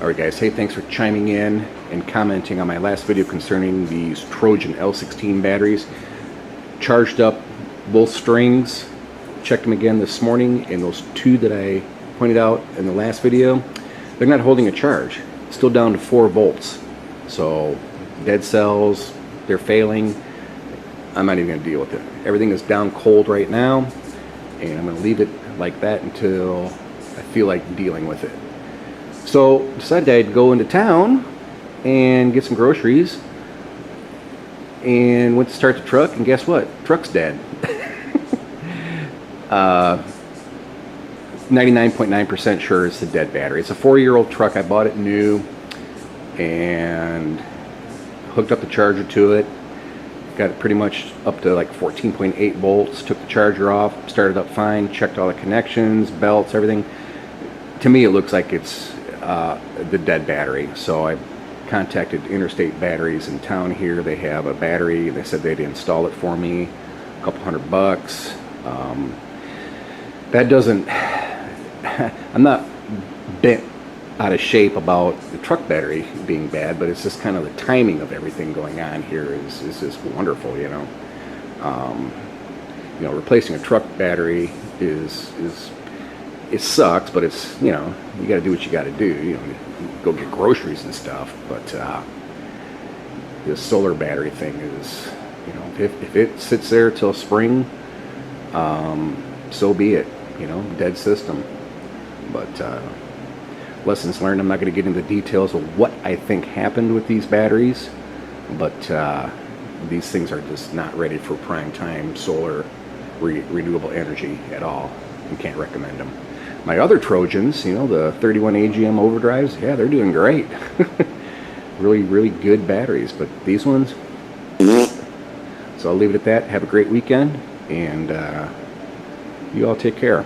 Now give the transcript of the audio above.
Alright guys, hey, thanks for chiming in and commenting on my last video concerning these Trojan L16 batteries. Charged up both strings, checked them again this morning, and those two that I pointed out in the last video, they're not holding a charge. Still down to 4 volts. So, dead cells, they're failing. I'm not even going to deal with it. Everything is down cold right now, and I'm going to leave it like that until I feel like dealing with it. So decided I'd go into town and get some groceries, and went to start the truck, and guess what? Truck's dead. 99.9% sure it's a dead battery. It's a 4-year-old truck. I bought it new and hooked up the charger to it. Got it pretty much up to like 14.8 volts. Took the charger off, started up fine, checked all the connections, belts, everything. To me it looks like it's the dead battery. So I contacted Interstate Batteries in town here. They have a battery. They said they'd install it for me, a couple $100. That doesn't, I'm not bent out of shape about the truck battery being bad, but it's just kind of the timing of everything going on here is just wonderful, you know. Replacing a truck battery is it sucks, but it's, you know, you got to do what you got to do. You know, go get groceries and stuff. But this solar battery thing is, you know, if it sits there till spring, so be it. You know, dead system. But lessons learned. I'm not going to get into the details of what I think happened with these batteries, but these things are just not ready for prime time solar renewable energy at all. You can't recommend them. My other Trojans, you know, the 31 AGM overdrives, yeah, they're doing great. Really, really good batteries, but these ones, so I'll leave it at that. Have a great weekend, and you all take care.